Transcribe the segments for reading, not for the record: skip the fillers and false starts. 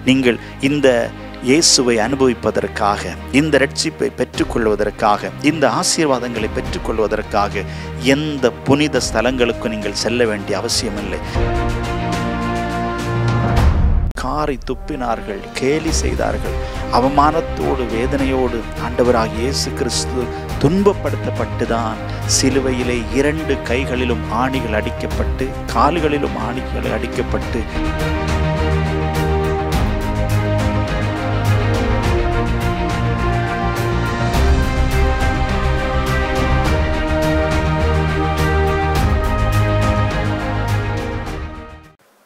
நீங்கள் இந்த இயேசுவை அனுபவிப்பதற்காக, இந்த இரட்சிப்பை பெற்றுக்கொள்வதற்காக, இந்த ஆசீர்வாதங்களை பெற்றுக்கொள்வதற்காக எந்த புனித ஸ்தலங்களுக்கு நீங்கள் செல்ல வேண்டிய அவசியமில்லை. காரை துப்பினார்கள், கேலி செய்தார்கள், அவமானத்தோடு வேதனையோடு ஆண்டவராகிய இயேசு கிறிஸ்து துன்பப்படுத்தப்பட்டுதான் சிலுவையிலே 2 கைகளிலும் ஆணிகள் அடிக்கப்பட்டு, கால்களிலும் ஆணிகள் அடிக்கப்பட்டு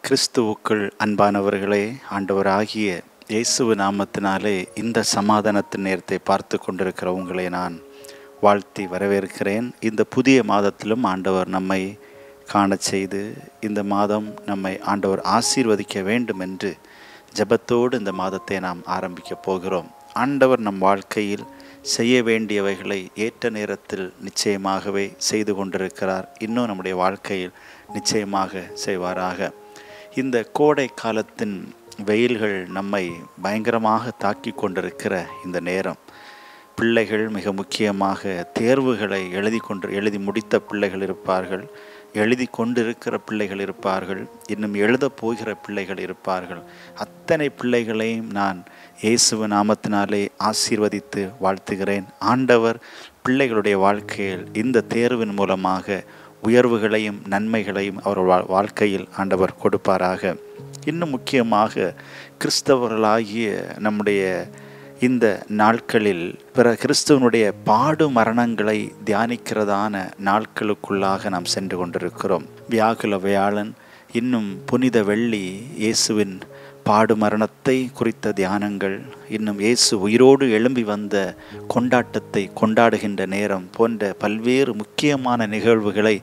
கிறிஸ்துவுக்குள் அன்பானவர்களே, ஆண்டவராகிய இயேசுவின் நாமத்தினாலே இந்த சமாதானத்தின் நேரத்தை பார்த்து கொண்டிருக்கிற உங்களை நான் வாழ்த்தி வரவேற்கிறேன். இந்த புதிய மாதத்திலும் ஆண்டவர் நம்மை காண செய்து, இந்த மாதம் நம்மை ஆண்டவர் ஆசீர்வதிக்க வேண்டும் என்று ஜெபத்தோடு இந்த மாதத்தை நாம் ஆரம்பிக்க போகிறோம். ஆண்டவர் நம் வாழ்க்கையில் செய்ய வேண்டியவைகளை ஏற்ற நேரத்தில் நிச்சயமாகவே செய்து கொண்டிருக்கிறார். இன்னும் நம்முடைய வாழ்க்கையில் நிச்சயமாக செய்வாராக. இந்த கோடை காலத்தின் வெயில்கள் நம்மை பயங்கரமாக தாக்கி கொண்டிருக்கிற இந்த நேரம், பிள்ளைகள் மிக முக்கியமாக தேர்வுகளை எழுதி முடித்த பிள்ளைகள் இருப்பார்கள், எழுதி கொண்டிருக்கிற பிள்ளைகள் இருப்பார்கள், இன்னும் எழுதப் போகிற பிள்ளைகள் இருப்பார்கள். அத்தனை பிள்ளைகளையும் நான் இயேசுவின் நாமத்தினாலே ஆசீர்வதித்து வாழ்த்துகிறேன். ஆண்டவர் பிள்ளைகளுடைய வாழ்க்கையில் இந்த தேர்வின் மூலமாக உயர்வுகளையும் நன்மைகளையும் அவர் வாழ்க்கையில் ஆண்டவர் கொடுப்பாராக. இன்னும் முக்கியமாக கிறிஸ்தவர்களாகிய நம்முடைய இந்த நாட்களில் கிறிஸ்துவனுடைய பாடு மரணங்களை தியானிக்கிறதான நாட்களுக்குள்ளாக நாம் சென்று கொண்டிருக்கிறோம். வியாகுல வியாழன், இன்னும் புனித வெள்ளி இயேசுவின் பாடு மரணத்தை குறித்த தியானங்கள், இன்னும் இயேசு உயிரோடு எழும்பி வந்த கொண்டாட்டத்தை கொண்டாடுகின்ற நேரம் போன்ற பல்வேறு முக்கியமான நிகழ்வுகளை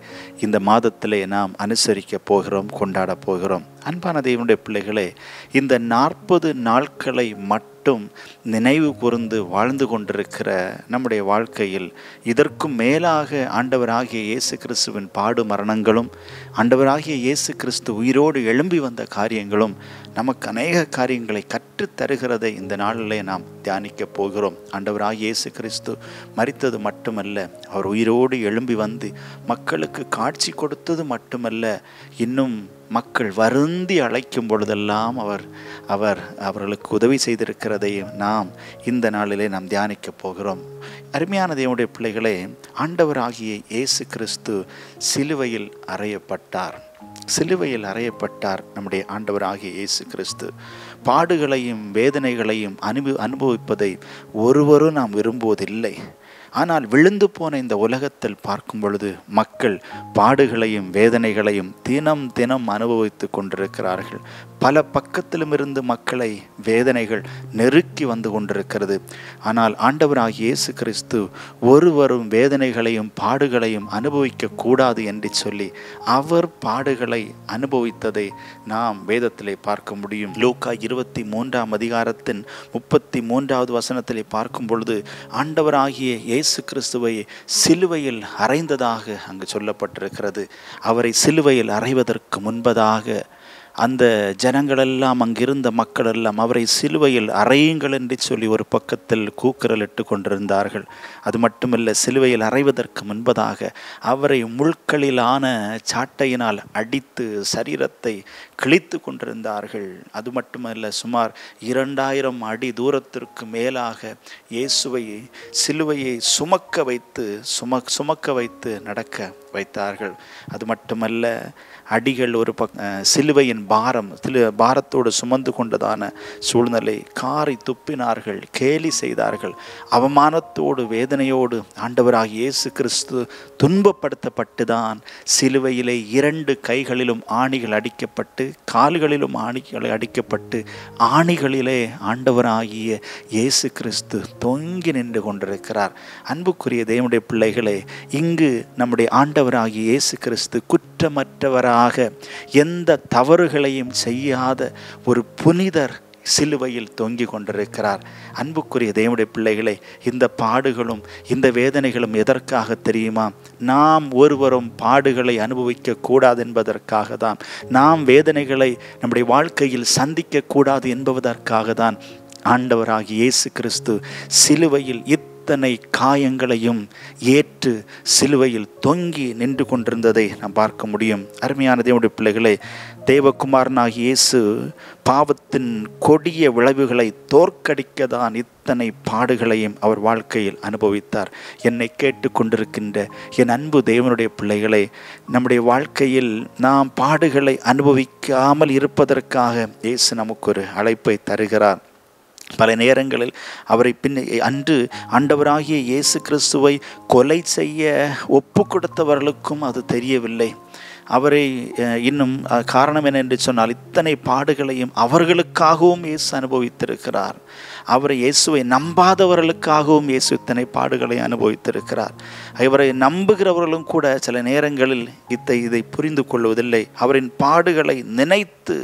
இந்த மாதத்திலே நாம் அனுசரிக்க போகிறோம், கொண்டாட போகிறோம். அன்பான தேவனுடைய பிள்ளைகளே, இந்த 40 நாட்களை மட்டும் நினைவு கூர்ந்து வாழ்ந்து கொண்டிருக்கிற நம்முடைய வாழ்க்கையில் இதற்கும் மேலாக ஆண்டவராகிய இயேசு கிறிஸ்துவின் பாடு மரணங்களும், ஆண்டவராகிய இயேசு கிறிஸ்து உயிரோடு எழும்பி வந்த காரியங்களும் நமக்கு அநேக காரியங்களை கற்றுத்தருகிறதை இந்த நாளிலே நாம் தியானிக்க போகிறோம். ஆண்டவராகிய இயேசு கிறிஸ்து மரித்தது மட்டுமல்ல, அவர் உயிரோடு எழும்பி வந்து மக்களுக்கு காட்சி கொடுத்தது மட்டுமல்ல, இன்னும் மக்கள் வருந்தி அழைக்கும் பொழுதெல்லாம் அவர்களுக்கு உதவி செய்திருக்கிறதையும் நாம் இந்த நாளிலே நாம் தியானிக்க போகிறோம். அருமையான தேவனுடைய பிள்ளைகளே, ஆண்டவராகிய இயேசு கிறிஸ்து சிலுவையில் அறையப்பட்டார். சிலுவையில் அறையப்பட்டார் நம்முடைய ஆண்டவராகிய இயேசு கிறிஸ்து. பாடுகளையும் வேதனைகளையும் அனுபவிப்பதை ஒருவரும் நாம் விரும்புவதில்லை. ஆனால் விழுந்து போன இந்த உலகத்தில் பார்க்கும் பொழுது மக்கள் பாடுகளையும் வேதனைகளையும் தினம் தினம் அனுபவித்து கொண்டிருக்கிறார்கள். பல பக்கத்திலும் இருந்து மக்களை வேதனைகள் நெருக்கி வந்து கொண்டிருக்கிறது. ஆனால் ஆண்டவராகிய இயேசு கிறிஸ்து ஒருவரும் வேதனைகளையும் பாடுகளையும் அனுபவிக்க கூடாது என்று சொல்லி அவர் பாடுகளை அனுபவித்ததை நாம் வேதத்திலே பார்க்க முடியும். லூக்கா 23ஆம் அதிகாரத்தின் 33வது வசனத்திலே பார்க்கும் பொழுது ஆண்டவராகிய இயேசு கிறிஸ்துவை சிலுவையில் அறைந்ததாக அங்கு சொல்லப்பட்டிருக்கிறது. அவரை சிலுவையில் அறைவதற்கு முன்பதாக அந்த ஜனங்களெல்லாம், அங்கிருந்த மக்கள் எல்லாம் அவரை சிலுவையில் அறையுங்கள் என்று சொல்லி ஒரு பக்கத்தில் கூக்குரலிட்டு கொண்டிருந்தார்கள். அது மட்டுமல்ல, சிலுவையில் அறைவதற்கு முன்பதாக அவரை முள்களிலான சாட்டையினால் அடித்து சரீரத்தை கிழித்து கொண்டிருந்தார்கள். அது மட்டுமல்ல, சுமார் 2000 அடி தூரத்திற்கு மேலாக இயேசுவை சிலுவையை சுமக்க வைத்து நடக்க வைத்தார்கள். அது மட்டுமல்ல, அடிகள் ஒரு சிலுவையின் பாரத்தோடு சுமந்து கொண்டதான சூழ்நிலை. காரை துப்பினார்கள், கேலி செய்தார்கள், அவமானத்தோடு வேதனையோடு ஆண்டவராகிய இயேசு கிறிஸ்து துன்பப்படுத்தப்பட்டுதான் சிலுவையிலே 2 கைகளிலும் ஆணிகள் அடிக்கப்பட்டு, கால்களிலும் ஆணிகள் அடிக்கப்பட்டு, ஆணிகளிலே ஆண்டவராகிய இயேசு கிறிஸ்து தொங்கி நின்று கொண்டிருக்கிறார். அன்புக்குரிய தேவனுடைய பிள்ளைகளே, இங்கு நம்முடைய ஆண்டவராகிய இயேசு கிறிஸ்து குற்றமற்றவராக எந்த தவறுகளையும் செய்யாத ஒரு புனிதர் சிலுவையில் தொங்கிக் கொண்டிருக்கிறார். அன்புக்குரிய தேவனுடைய பிள்ளைகளே, இந்த பாடுகளும் இந்த வேதனைகளும் எதற்காக தெரியுமா? நாம் ஒருவரும் பாடுகளை அனுபவிக்க கூடாது என்பதற்காக தான். நாம் வேதனைகளை நம்முடைய வாழ்க்கையில் சந்திக்க கூடாது என்பதற்காக தான் ஆண்டவராகிய இயேசு கிறிஸ்து சிலுவையில் இத்தனை காயங்களையும் ஏற்று சிலுவையில் தொங்கி நின்று கொண்டிருந்ததை நாம் பார்க்க முடியும். அருமையான தேவனுடைய பிள்ளைகளே, தேவகுமாரனாகிய இயேசு பாவத்தின் கொடிய விளைவுகளை தோற்கடிக்க தான் இத்தனை பாடுகளையும் அவர் வாழ்க்கையில் அனுபவித்தார். என்னை கேட்டுக்கொண்டிருக்கின்ற என் அன்பு தேவனுடைய பிள்ளைகளே, நம்முடைய வாழ்க்கையில் நாம் பாடுகளை அனுபவிக்காமல் இருப்பதற்காக இயேசு நமக்கு ஒரு அழைப்பை தருகிறார். பல நேரங்களில் அவரை அன்று ஆண்டவராகிய இயேசு கிறிஸ்துவை கொலை செய்ய ஒப்பு கொடுத்தவர்களுக்கும் அது தெரியவில்லை. அவரை இன்னும் காரணம் என்ன என்று சொன்னால், இத்தனை பாடுகளையும் அவர்களுக்காகவும் இயேசு அனுபவித்திருக்கிறார். அவரை இயேசுவை நம்பாதவர்களுக்காகவும் இயேசு இத்தனை பாடுகளை அனுபவித்திருக்கிறார். இவரை நம்புகிறவர்களும் கூட சில நேரங்களில் இதை புரிந்து கொள்வதில்லை. அவரின் பாடுகளை நினைத்து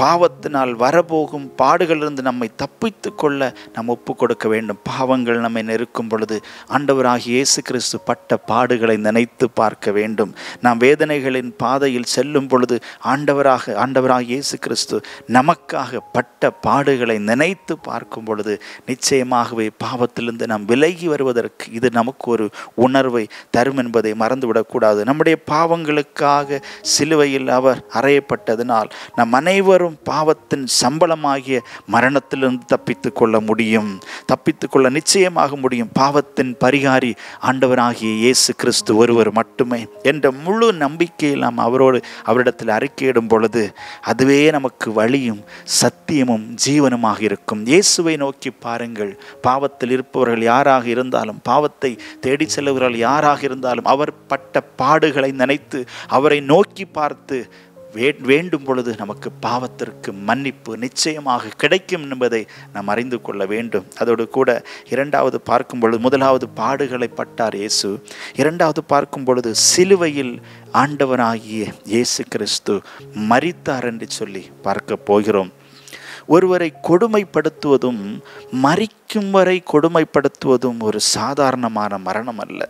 பாவத்தினால் வரப்போகும் பாடுகளிலிருந்து நம்மை தப்பித்து கொள்ள நாம் ஒப்பு கொடுக்க வேண்டும். பாவங்கள் நம்மை நெருக்கும் பொழுது ஆண்டவராகிய இயேசு கிறிஸ்து பட்ட பாடுகளை நினைத்து பார்க்க வேண்டும். நாம் வேதனைகளின் பாதையில் செல்லும் பொழுது ஆண்டவராகிய இயேசு கிறிஸ்து நமக்காக பட்ட பாடுகளை நினைத்து பார்க்கும் பொழுது நிச்சயமாகவே பாவத்திலிருந்து நாம் விலகி வருவதற்கு இது நமக்கு ஒரு உணர்வை தரும் என்பதை மறந்துவிடக்கூடாது. நம்முடைய பாவங்களுக்காக சிலுவையில் அவர் அறையப்பட்டதனால் நம் அனைவரும் பாவத்தின் சம்பளமாகிய மரணத்திலிருந்து தப்பித்துக் கொள்ள முடியும், தப்பித்துக் கொள்ள நிச்சயமாக முடியும். பாவத்தின் பரிகாரி ஆண்டவராகிய இயேசு கிறிஸ்து ஒருவர் மட்டுமே என்ற முழு நம்பிக்கையில் நாம் அவரிடத்தில் அறிக்கையிடும் பொழுது அதுவே நமக்கு வழியும் சத்தியமும் ஜீவனுமாக இருக்கும். இயேசுவை நோக்கி பாருங்கள். பாவத்தில் இருப்பவர்கள் யாராக இருந்தாலும், பாவத்தை தேடி செல்லுவர்கள் யாராக இருந்தாலும், அவர் பட்ட பாடுகளை நினைத்து அவரை நோக்கி பார்த்து வேண்டும் பொழுது நமக்கு பாவத்திற்கு மன்னிப்பு நிச்சயமாக கிடைக்கும் என்பதை நாம் அறிந்து கொள்ள வேண்டும். அதோடு கூட இரண்டாவது பார்க்கும் பொழுது, முதலாவது பாடுகளை பட்டார் இயேசு. இரண்டாவது பார்க்கும் பொழுது சிலுவையில் ஆண்டவராகிய இயேசு கிறிஸ்து மரித்தார் என்று சொல்லி பார்க்க போகிறோம். ஒருவரை கொடுமைப்படுத்துவதும் மரிக்கும் வரை கொடுமைப்படுத்துவதும் ஒரு சாதாரணமான மரணம் அல்ல.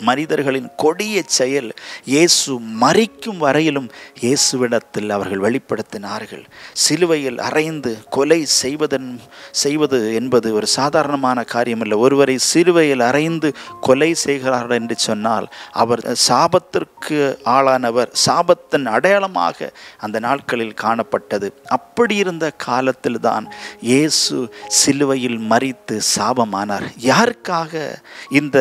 மனிதர்களின் கொடிய செயல் இயேசு மரிக்கும் வரையிலும் இயேசுவிடத்தில் அவர்கள் வெளிப்படுத்தினார்கள். சிலுவையில் அறைந்து கொலை செய்வது என்பது ஒரு சாதாரணமான காரியமல்ல. ஒருவரை சிலுவையில் அறைந்து கொலை செய்கிறார்கள் என்று சொன்னால் அவர் சாபத்திற்கு ஆளானவர், சாபத்தின் அடையாளமாக அந்த நாட்களில் காணப்பட்டது. அப்படி இருந்த காலத்தில் தான் இயேசு சிலுவையில் மரித்து சாபமானார். யாருக்காக இந்த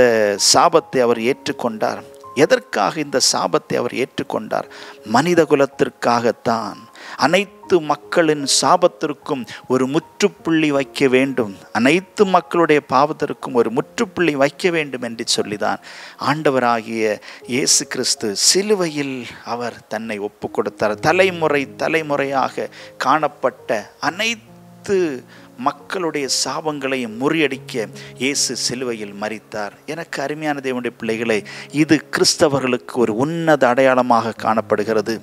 சாபத்தை அவர் ஏற்றுக்கொண்டார்? எதற்காக இந்த சாபத்தை அவர் ஏற்றுக்கொண்டார்? மனித குலத்திற்காகத்தான். அனைத்து மக்களின் சாபத்திற்கும் ஒரு முற்றுப்புள்ளி வைக்க வேண்டும், அனைத்து மக்களுடைய பாவத்திற்கும் ஒரு முற்றுப்புள்ளி வைக்க வேண்டும் என்று சொல்லிதான் ஆண்டவராகிய இயேசு கிறிஸ்து சிலுவையில் அவர் தன்னை ஒப்பு கொடுத்தார். தலைமுறையாக காணப்பட்ட அனைத்து மக்களுடைய சாபங்களையும் முறியடிக்க இயேசு சிலுவையில் மரித்தார். எனக்கு அருமையான தேவனுடைய பிள்ளைகளே, இது கிறிஸ்தவர்களுக்கு ஒரு உன்னத அடையாளமாக காணப்படுகிறது.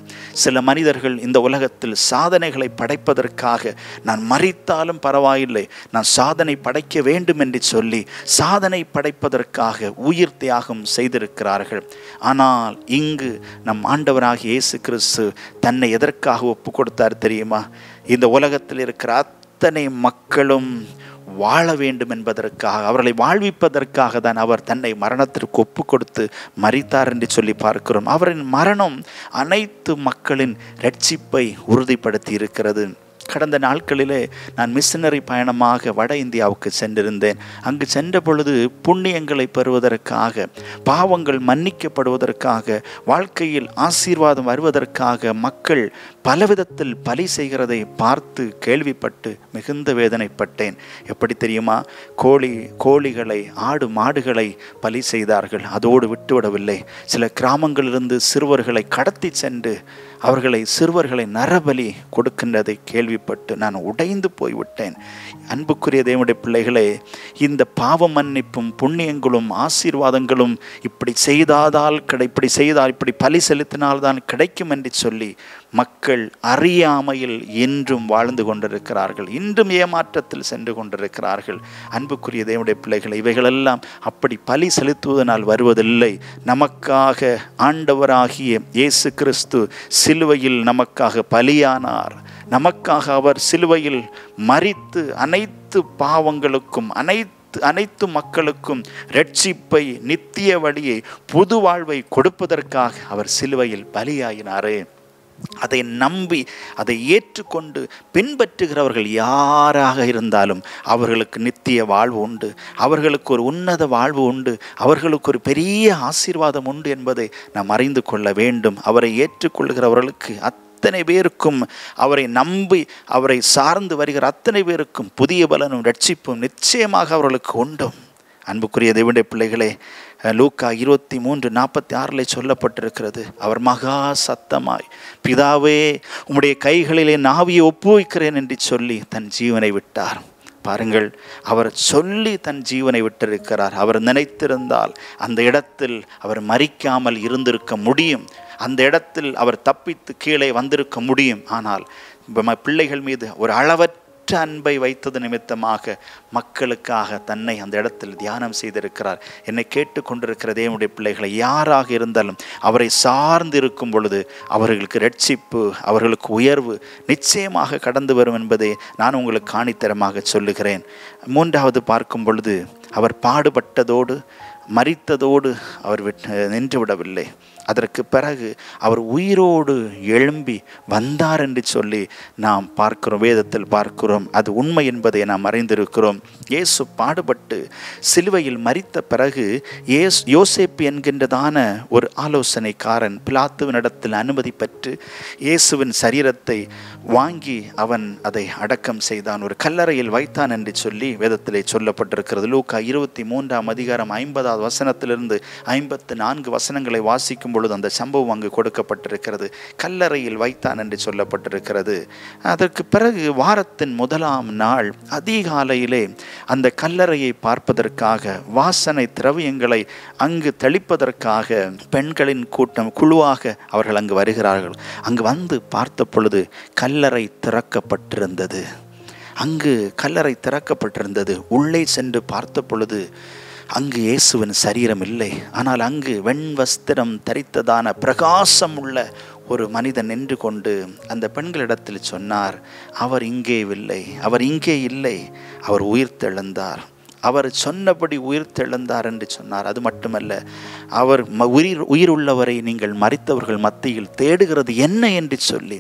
சில மனிதர்கள் இந்த உலகத்தில் சாதனைகளை படைப்பதற்காக நான் மரித்தாலும் பரவாயில்லை, நான் சாதனை படைக்க வேண்டும் என்று சொல்லி சாதனை படைப்பதற்காக உயிர் தியாகம் செய்திருக்கிறார்கள். ஆனால் இங்கு நம் ஆண்டவராகிய இயேசு கிறிஸ்து தன்னை எதற்காக ஒப்பு கொடுத்தார் தெரியுமா? இந்த உலகத்தில் இருக்கிற அத்தனை மக்களும் வாழ வேண்டும் என்பதற்காக, அவர்களை வாழ்விப்பதற்காக தான் அவர் தன்னை மரணத்திற்கு ஒப்பு கொடுத்து மரித்தார் என்று சொல்லி பார்க்கிறோம். அவரின் மரணம் அனைத்து மக்களின் இரட்சிப்பை உறுதிப்படுத்தி இருக்கிறது. கடந்த நாட்களிலே நான் மிஷனரி பயணமாக வட இந்தியாவுக்கு சென்றிருந்தேன். அங்கு சென்ற பொழுது புண்ணியங்களை பெறுவதற்காக, பாவங்கள் மன்னிக்கப்படுவதற்காக, வாழ்க்கையில் ஆசீர்வாதம் வருவதற்காக மக்கள் பலவிதத்தில் பலி செய்கிறதை பார்த்து கேள்விப்பட்டு மிகுந்த வேதனைப்பட்டேன். எப்படி தெரியுமா? கோழிகளை, ஆடு மாடுகளை பலி செய்தார்கள். அதோடு விட்டுவிடவில்லை. சில கிராமங்களிலிருந்து சிறுவர்களை கடத்தி சென்று அவர்களை சிறுவர்களை நரபலி கொடுக்கின்றதை கேள்விப்பட்டு நான் உடைந்து போய்விட்டேன். அன்புக்குரிய தேவனுடைய பிள்ளைகளே, இந்த பாவ மன்னிப்பும் புண்ணியங்களும் ஆசீர்வாதங்களும் இப்படி செய்தால் இப்படி பலி செலுத்தினால்தான் கிடைக்கும் என்று சொல்லி மக்கள் அறியாமையில் இன்றும் வாழ்ந்து கொண்டிருக்கிறார்கள். இன்றும் ஏமாற்றத்தில் சென்று கொண்டிருக்கிறார்கள். அன்புக்குரிய தேவனுடைய பிள்ளைகளை, இவைகளெல்லாம் அப்படி பலி செலுத்துவதனால் வருவதில்லை. நமக்காக ஆண்டவராகிய இயேசு கிறிஸ்து சிலுவையில் நமக்காக பலியானார். நமக்காக அவர் சிலுவையில் மரித்து அனைத்து பாவங்களுக்கும் அனைத்து மக்களுக்கும் இரட்சிப்பை, நித்திய வழியை, புது வாழ்வை கொடுப்பதற்காக அவர் சிலுவையில் பலியாயினாரே. அதை நம்பி அதை ஏற்றுக்கொண்டு பின்பற்றுகிறவர்கள் யாராக இருந்தாலும் அவர்களுக்கு நித்திய வாழ்வு உண்டு, அவர்களுக்கு ஒரு உன்னத வாழ்வு உண்டு, அவர்களுக்கு ஒரு பெரிய ஆசீர்வாதம் உண்டு என்பதை நாம் அறிந்து கொள்ள வேண்டும். அவரை ஏற்றுக்கொள்கிறவர்களுக்கு அத்தனை பேருக்கும், அவரை நம்பி அவரை சார்ந்து வருகிற அத்தனை பேருக்கும் புதிய பலனும் இரட்சிப்பும் நிச்சயமாக அவர்களுக்கு உண்டு. அன்புக்குரிய தேவனுடைய பிள்ளைகளே, லூக்கா 23:46 சொல்லப்பட்டிருக்கிறது, அவர் மகா சத்தமாய், பிதாவே உம்முடைய கைகளிலே நாவியை ஒப்புவிக்கிறேன் என்று சொல்லி தன் ஜீவனை விட்டார். பாருங்கள், அவர் சொல்லி தன் ஜீவனை விட்டிருக்கிறார். அவர் நினைத்திருந்தால் அந்த இடத்தில் அவர் மரிக்காமல் இருந்திருக்க முடியும். அந்த இடத்தில் அவர் தப்பித்து கீழே வந்திருக்க முடியும். ஆனால் பிள்ளைகள் மீது ஒரு அளவற்ற அன்பை வைத்தது நிமித்தமாக மக்களுக்காக தன்னை அந்த இடத்தில் தியானம் செய்திருக்கிறார். என்னை கேட்டுக்கொண்டிருக்கிற தேவனுடைய பிள்ளைகளை யாராக இருந்தாலும் அவரை சார்ந்து இருக்கும் பொழுது அவர்களுக்கு இரட்சிப்பு, அவர்களுக்கு உயர்வு நிச்சயமாக கடந்து வரும் என்பதை நான் உங்களுக்கு காணித்தரமாக சொல்லுகிறேன். மூன்றாவது பார்க்கும் பொழுது, அவர் பாடுபட்டதோடு மரித்ததோடு அவர் நின்று விடவில்லை. அதற்கு பிறகு அவர் உயிரோடு எழும்பி வந்தார் என்று சொல்லி நாம் பார்க்கிறோம், வேதத்தில் பார்க்கிறோம். அது உண்மை என்பதை நாம் அறிந்திருக்கிறோம். இயேசு பாடுபட்டு சிலுவையில் மரித்த பிறகு யோசேப்பு என்கின்றதான ஒரு ஆலோசனைக்காரன் பிலாத்துவினிடத்தில் அனுமதி பெற்று இயேசுவின் சரீரத்தை வாங்கி அவன் அதை அடக்கம் செய்தான், ஒரு கல்லறையில் வைத்தான் என்று சொல்லி வேதத்திலே சொல்லப்பட்டிருக்கிறது. லூக்கா 23:50 வசனத்திலிருந்து 54 வசனங்களை வாசிக்கும் பொழுது அந்த சம்பவம் அங்கு கொடுக்கப்பட்டிருக்கிறது. கல்லறையில் வைத்தான் என்று சொல்லப்பட்டிருக்கிறது. அதற்கு பிறகு வாரத்தின் முதலாம் நாள் அதிகாலையிலே அந்த கல்லறையை பார்ப்பதற்காக, வாசனை திரவியங்களை அங்கு தெளிப்பதற்காக பெண்களின் கூட்டம் குழுவாக அவர்கள் அங்கு வருகிறார்கள். அங்கு வந்து பார்த்த பொழுது கல்லறை திறக்கப்பட்டிருந்தது. உள்ளே சென்று பார்த்த பொழுது அங்கு இயேசுவின் சரீரம் இல்லை. ஆனால் அங்கு வெண் வஸ்திரம் தரித்ததான பிரகாசம் உள்ள ஒரு மனிதன் நின்று கொண்டு அந்த பெண்களிடத்தில் சொன்னார், அவர் இங்கே இல்லை, அவர் உயிர்த்தெழுந்தார். அவர் சொன்னபடி உயிர்த்தெழுந்தார் என்று சொன்னார். அது மட்டுமல்ல, அவர் உயிர் உள்ளவரை நீங்கள் மரித்தவர்கள் மத்தியில் தேடுகிறது என்ன என்று சொல்லி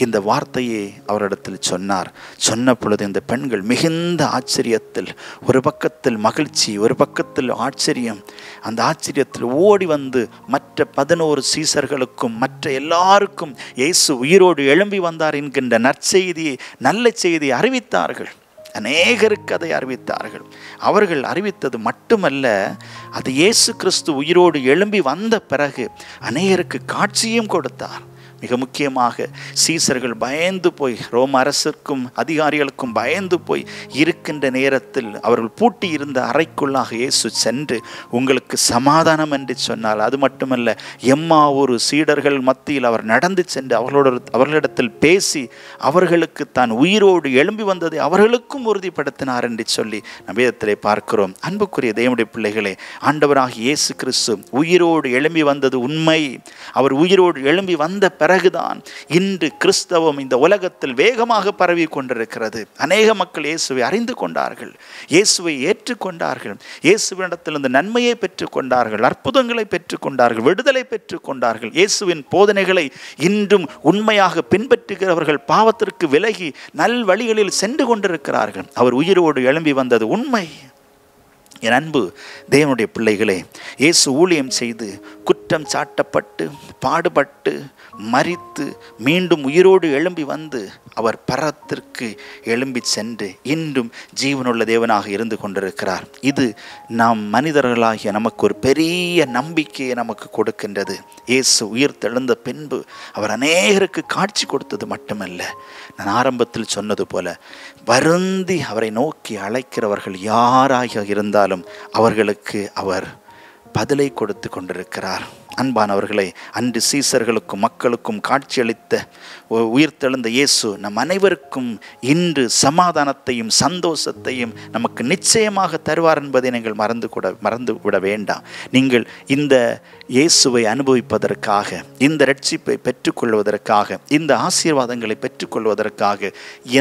இந்த வார்த்தையை அவரிடத்தில் சொன்னார். சொன்ன பொழுது இந்த பெண்கள் மிகுந்த ஆச்சரியத்தில், ஒரு பக்கத்தில் மகிழ்ச்சி, ஒரு பக்கத்தில் ஆச்சரியம், அந்த ஆச்சரியத்தில் ஓடி வந்து மற்ற 11 சீசர்களுக்கும் மற்ற எல்லாருக்கும் இயேசு உயிரோடு எழும்பி வந்தார் என்கின்ற நற்செய்தியை, நல்ல செய்தியை அறிவித்தார்கள். அநேகருக்கு அதை அறிவித்தார்கள். அவர்கள் அறிவித்தது மட்டுமல்ல, அது இயேசு கிறிஸ்து உயிரோடு எழும்பி வந்த பிறகு அநேகருக்கு காட்சியும் கொடுத்தார். மிக முக்கியமாக சீசர்கள் பயந்து போய், ரோம அரசுக்கும் அதிகாரிகளுக்கும் பயந்து போய் இருக்கின்ற நேரத்தில் அவர்கள் பூட்டி இருந்த அறைக்குள்ளாக இயேசு சென்று உங்களுக்கு சமாதானம் என்று சொன்னால், அது மட்டுமல்ல, எம்மாவூர் சீடர்கள் மத்தியில் அவர் நடந்து சென்று அவர்களிடத்தில் பேசி அவர்களுக்கு தான் உயிரோடு எழும்பி வந்ததை அவர்களுக்கும் உறுதிப்படுத்தினார் என்று சொல்லி நம் வேதத்திலே பார்க்கிறோம். அன்புக்குரிய தேவனுடைய பிள்ளைகளே, ஆண்டவராகிய இயேசு கிறிஸ்து உயிரோடு எழும்பி வந்தது உண்மை. அவர் உயிரோடு எழும்பி வந்த பிறகுதான் இன்று கிறிஸ்தவம் இந்த உலகத்தில் வேகமாக பரவி கொண்டிருக்கிறது. அநேக மக்கள் இயேசுவை அறிந்து கொண்டார்கள், இயேசுவை ஏற்றுக்கொண்டார்கள், இயேசுவினிடத்தில் இந்த நன்மையை பெற்றுக்கொண்டார்கள், அற்புதங்களை பெற்றுக்கொண்டார்கள், விடுதலை பெற்றுக்கொண்டார்கள். இயேசுவின் போதனைகளை இன்றும் உண்மையாக பின்பற்றுகிறவர்கள் பாவத்திற்கு விலகி நல் வழிகளில் சென்று கொண்டிருக்கிறார்கள். அவர் உயிரோடு எழும்பி வந்தது உண்மை. என் அன்பு தேவனுடைய பிள்ளைகளே, இயேசு ஊழியம் செய்து குற்றம் சாட்டப்பட்டு பாடுபட்டு மரித்து மீண்டும் உயிரோடு எழும்பி வந்து அவர் பரத்திற்கு எழும்பி சென்று இன்றும் ஜீவனுள்ள தேவனாக இருந்து கொண்டிருக்கிறார். இது நாம் மனிதர்களாகிய நமக்கு ஒரு பெரிய நம்பிக்கையை நமக்கு கொடுக்கின்றது. இயேசு உயிர் தெழுந்த பின்பு அவர் அநேகருக்கு காட்சி கொடுத்தது மட்டுமல்ல, நான் ஆரம்பத்தில் சொன்னது போல வருந்தி அவரை நோக்கி அழைக்கிறவர்கள் யாராக இருந்தாலும் அவர்களுக்கு அவர் பதிலை கொடுத்து கொண்டிருக்கிறார். அன்பானவர்களே, அன்று சீசர்களுக்கும் மக்களுக்கும் காட்சியளித்த உயிர்த்தெழுந்த இயேசு நம் அனைவருக்கும் இன்று சமாதானத்தையும் சந்தோஷத்தையும் நமக்கு நிச்சயமாக தருவார் என்பதை நீங்கள் மறந்து விட வேண்டாம். நீங்கள் இந்த இயேசுவை அனுபவிப்பதற்காக, இந்த ரட்சிப்பை பெற்றுக்கொள்வதற்காக, இந்த ஆசீர்வாதங்களை பெற்றுக்கொள்வதற்காக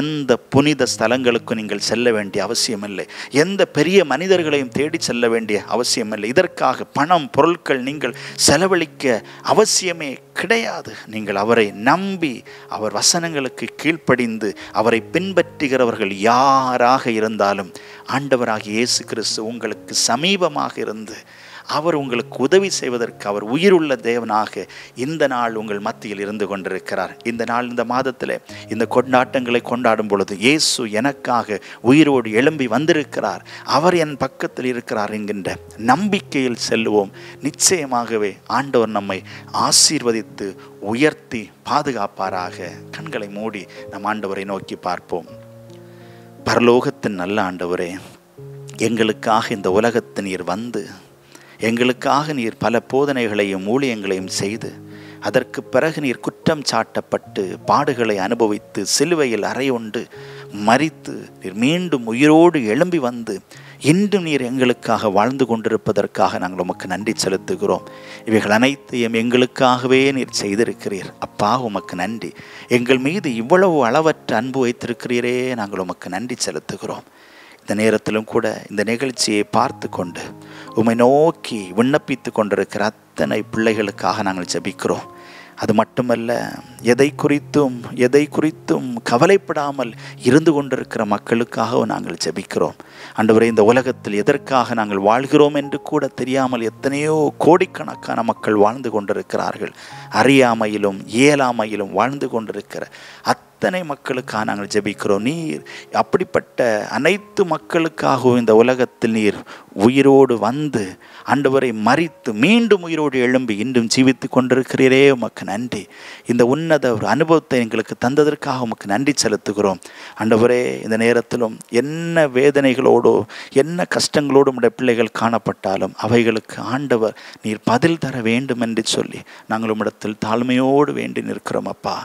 எந்த புனித ஸ்தலங்களுக்கும் நீங்கள் செல்ல வேண்டிய அவசியமில்லை. எந்த பெரிய மனிதர்களையும் தேடி செல்ல வேண்டிய அவசியமில்லை. இதற்காக பணம் பொருட்கள் நீங்கள் செலவழிக்க அவசியமே கிடையாது. நீங்கள் அவரை நம்பி அவர் வசனங்களுக்கு கீழ்ப்படிந்து அவரை பின்பற்றுகிறவர்கள் யாராக இருந்தாலும் ஆண்டவராகிய இயேசு கிறிஸ்து உங்களுக்கு சமீபமாக இருந்து அவர் உங்களுக்கு உதவி செய்வதற்கு அவர் உயிருள்ள தேவனாக இந்த நாள் உங்கள் மத்தியில் இருந்து கொண்டிருக்கிறார். இந்த நாள், இந்த மாதத்தில் இந்த கொண்டாட்டங்களை கொண்டாடும் பொழுது இயேசு எனக்காக உயிரோடு எழும்பி வந்திருக்கிறார், அவர் என் பக்கத்தில் இருக்கிறார் என்கின்ற நம்பிக்கையில் செல்லுவோம். நிச்சயமாகவே ஆண்டவர் நம்மை ஆசீர்வதித்து உயர்த்தி பாதுகாப்பாராக. கண்களை மூடி நம் ஆண்டவரை நோக்கி பார்ப்போம். பரலோகத்தின் நல்ல ஆண்டவரே, எங்களுக்காக இந்த உலகத்தில் நீர் வந்து எங்களுக்காக நீர் பல போதனைகளையும் ஊழியங்களையும் செய்து அதற்கு பிறகு நீர் குற்றம் சாட்டப்பட்டு பாடுகளை அனுபவித்து சிலுவையில் அறையுண்டு மரித்து நீர் மீண்டும் உயிரோடு எழும்பி வந்து இன்றும் நீர் எங்களுக்காக வாழ்ந்து கொண்டிருப்பதற்காக நாங்கள் உமக்கு நன்றி செலுத்துகிறோம். இவைகள் அனைத்தையும் எங்களுக்காகவே நீர் செய்திருக்கிறீர். அப்பா, உமக்கு நன்றி. எங்கள் மீது இவ்வளவு அளவற்ற அன்பு வைத்திருக்கிறீரே, நாங்கள் உமக்கு நன்றி செலுத்துகிறோம். இந்த நேரத்திலும் கூட இந்த நிகழ்ச்சியை பார்த்து கொண்டு உம்மை நோக்கி விண்ணப்பித்து கொண்டிருக்கிற அத்தனை பிள்ளைகளுக்காக நாங்கள் ஜெபிக்கிறோம். அது மட்டுமல்ல, எதை குறித்தும் கவலைப்படாமல் இருந்து கொண்டிருக்கிற மக்களுக்காகவும் நாங்கள் ஜெபிக்கிறோம். ஆண்டவரே, இந்த உலகத்தில் எதற்காக நாங்கள் வாழ்கிறோம் என்று கூட தெரியாமல் எத்தனையோ கோடிக்கணக்கான மக்கள் வாழ்ந்து கொண்டிருக்கிறார்கள். அறியாமையிலும் இயலாமையிலும் வாழ்ந்து கொண்டிருக்கிற அத்தனை மக்களுக்காக நாங்கள் ஜெபிக்கிறோம். நீர் அப்படிப்பட்ட அனைத்து மக்களுக்காகவும் இந்த உலகத்தில் நீர் உயிரோடு வந்து ஆண்டவரை மரித்து மீண்டும் உயிரோடு எழும்பி இன்றும் ஜீவித்து கொண்டிருக்கிறீரே, உமக்கு நன்றி. இந்த உன்னத ஒரு அனுபவத்தை எங்களுக்கு தந்ததற்காக உமக்கு நன்றி செலுத்துகிறோம். ஆண்டவரே, இந்த நேரத்திலும் என்ன வேதனைகளோடோ என்ன கஷ்டங்களோடு உடைய பிள்ளைகள் காணப்பட்டாலும் அவைகளுக்கு ஆண்டவர் நீர் பதில் தர வேண்டும் என்று சொல்லி நாங்கள் உம்மிடத்தில் தாழ்மையோடு வேண்டி நிற்கிறோம். அப்பா,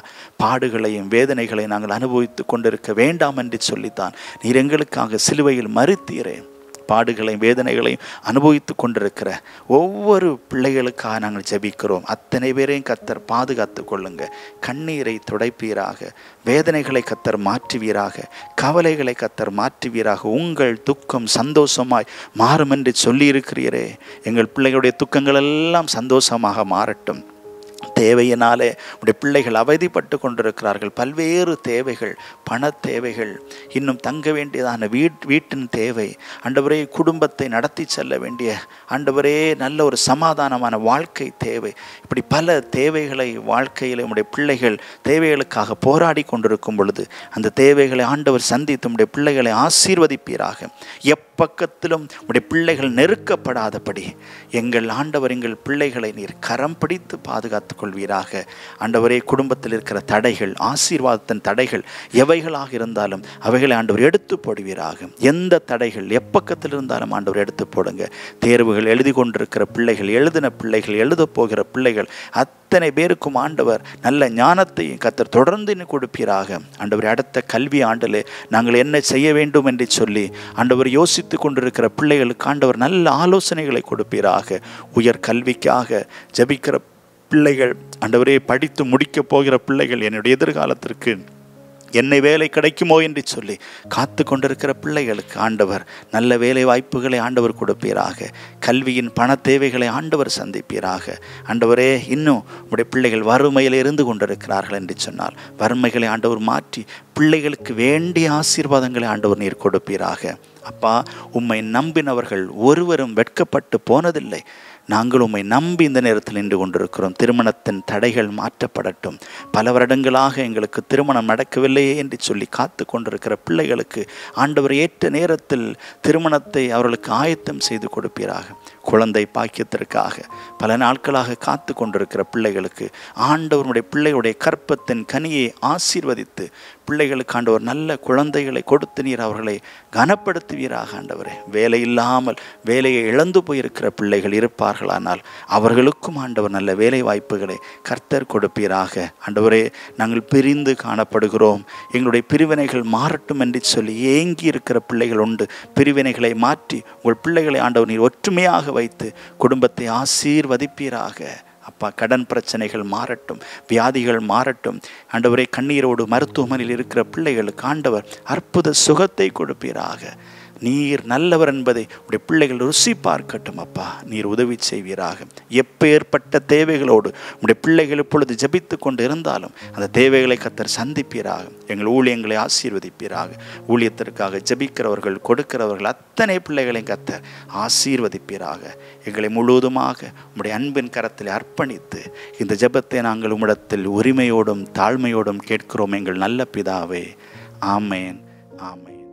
பாடுகளையும் வேதனைகளை நாங்கள் அனுபவித்து கொண்டிருக்க வேண்டாம் என்று சொல்லித்தான் நீர் எங்களுக்காக சிலுவையில் மரித்தீரே. பாடுகளையும் வேதனைகளையும் அனுபவித்து கொண்டிருக்கிற ஒவ்வொரு பிள்ளைகளுக்காக நாங்கள் ஜெபிக்கிறோம். அத்தனை பேரையும் கர்த்தர் பாதுகாத்து கொள்ளுங்க. கண்ணீரை துடைப்பீராக, வேதனைகளை கர்த்தர் மாற்றுவீராக, கவலைகளை கர்த்தர் மாற்றுவீராக. உங்கள் துக்கம் சந்தோஷமாய் மாறும் என்று சொல்லியிருக்கிறீரே. எங்கள் பிள்ளைகளுடைய துக்கங்கள் எல்லாம் சந்தோஷமாக மாறட்டும். தேவையினாலே உடைய பிள்ளைகள் அவதிப்பட்டு கொண்டிருக்கிறார்கள். பல்வேறு தேவைகள், பண தேவைகள், இன்னும் தங்க வேண்டியதான வீட்டின் தேவை, ஆண்டவரே குடும்பத்தை நடத்தி செல்ல வேண்டிய ஆண்டவரே நல்ல ஒரு சமாதானமான வாழ்க்கை தேவை. இப்படி பல தேவைகளை வாழ்க்கையில் உடைய பிள்ளைகள் தேவைகளுக்காக போராடி கொண்டிருக்கும் பொழுது அந்த தேவைகளை ஆண்டவர் சந்தித்து உடைய பிள்ளைகளை ஆசீர்வதிப்பீராக. எப்பக்கத்திலும் உடைய பிள்ளைகள் நெருக்கப்படாதபடி எங்கள் ஆண்டவர் எங்கள் பிள்ளைகளை நீர் கரம் பிடித்து பாதுகாத்துக் கொள்வீராக. ஆண்டவரே, குடும்பத்தில் இருக்கிற தடைகள், ஆசீர்வாதத்தின் தடைகள் எவைகளாக இருந்தாலும் அவைகளை ஆண்டவர் எடுத்து போடுவீராக. எந்த தடைகள் எப்பக்கத்தில் இருந்தாலும் ஆண்டவர் எடுத்து போடுங்க. தேர்வுகள் எழுதி கொண்டிருக்கிற பிள்ளைகள், எழுதின பிள்ளைகள், எழுத போகிற பிள்ளைகள் அத்தனை பேருக்கும் ஆண்டவர் நல்ல ஞானத்தையும் கர்த்தர் தொடர்ந்து கொடுப்பீராக. ஆண்டவர், அடுத்த கல்வி ஆண்டில் நாங்கள் என்ன செய்ய வேண்டும் என்று சொல்லி ஆண்டவர் யோசித்து கொண்டிருக்கிற பிள்ளைகளுக்கு ஆண்டவர் நல்ல ஆலோசனைகளை கொடுப்பீராக. உயர் கல்விக்காக ஜெபிக்கிற பிள்ளைகள், ஆண்டவரே படித்து முடிக்க போகிற பிள்ளைகள், என்னுடைய எதிர்காலத்திற்கு என்னை வேலை கிடைக்குமோ என்று சொல்லி காத்து கொண்டிருக்கிற பிள்ளைகளுக்கு ஆண்டவர் நல்ல வேலை வாய்ப்புகளை ஆண்டவர் கொடுப்பீராக. கல்வியின் பண தேவைகளை ஆண்டவர் சந்திப்பீராக. ஆண்டவரே, இன்னும் உடைய பிள்ளைகள் வறுமையில் இருந்து கொண்டிருக்கிறார்கள் என்று சொன்னால் வறுமைகளை ஆண்டவர் மாற்றி பிள்ளைகளுக்கு வேண்டிய ஆசீர்வாதங்களை ஆண்டவர் நீர் கொடுப்பீராக. அப்பா, உம்மை நம்பினவர்கள் ஒருவரும் வெட்கப்பட்டு போனதில்லை. நாங்கள் உம்மை நம்பி இந்த நேரத்தில் நின்று கொண்டிருக்கிறோம். திருமணத்தின் தடைகள் மாற்றப்படட்டும். பல வருடங்களாக எங்களுக்கு திருமணம் நடக்கவில்லையே என்று சொல்லி காத்து கொண்டிருக்கிற பிள்ளைகளுக்கு ஆண்டவர் ஏற்ற நேரத்தில் திருமணத்தை அவர்களுக்கு ஆயத்தம் செய்து கொடுப்பீராக. குழந்தை பாக்கியத்திற்காக பல நாட்களாக காத்து கொண்டிருக்கிற பிள்ளைகளுக்கு ஆண்டவருடைய பிள்ளைகளுடைய கற்பத்தின் கனியை ஆசீர்வதித்து பிள்ளைகளுக்கு ஆண்டவர் நல்ல குழந்தைகளை கொடுத்து நீர் அவர்களை கனப்படுத்துவீராக. ஆண்டவரே, வேலை இல்லாமல் வேலையை இழந்து போயிருக்கிற பிள்ளைகள் இருப்பார்களானால் அவர்களுக்கும் ஆண்டவர் நல்ல வேலை வாய்ப்புகளை கர்த்தர் கொடுப்பீராக. ஆண்டவரே, நாங்கள் பிரிந்து காணப்படுகிறோம், எங்களுடைய பிரிவினைகள் மாறட்டும் என்று சொல்லி ஏங்கி இருக்கிற பிள்ளைகள் உண்டு. பிரிவினைகளை மாற்றி உங்கள் பிள்ளைகளை ஆண்டவர் நீர் ஒற்றுமையாக வைத்து குடும்பத்தை ஆசீர்வதிப்பீராக. அப்பா, கடன் பிரச்சனைகள் மாறட்டும், வியாதிகள் மாறட்டும். ஆண்டவரே, கண்ணீரோடு மருத்துவமனையில் இருக்கிற பிள்ளைகளுக்கு ஆண்டவர் அற்புத சுகத்தை கொடுப்பீராக. நீர் நல்லவர் என்பதை உடைய பிள்ளைகள் ருசி பார்க்கட்டும். அப்பா, நீர் உதவி செய்வீராக. எப்பேற்பட்ட தேவைகளோடு உடைய பிள்ளைகள் இப்பொழுது ஜபித்து கொண்டு இருந்தாலும் அந்த தேவைகளை கர்த்தர் சந்திப்பீராக. எங்கள் ஊழியங்களை ஆசீர்வதிப்பீராக. ஊழியத்திற்காக ஜபிக்கிறவர்கள், கொடுக்கிறவர்கள் அத்தனை பிள்ளைகளையும் கர்த்தர் ஆசீர்வதிப்பீராக. எங்களை முழுவதுமாக உம்முடைய அன்பின் கரத்தில் அர்ப்பணித்து இந்த ஜபத்தை நாங்கள் உம்மிடத்தில் உரிமையோடும் தாழ்மையோடும் கேட்கிறோம் எங்கள் நல்ல பிதாவே. ஆமேன், ஆமேன்.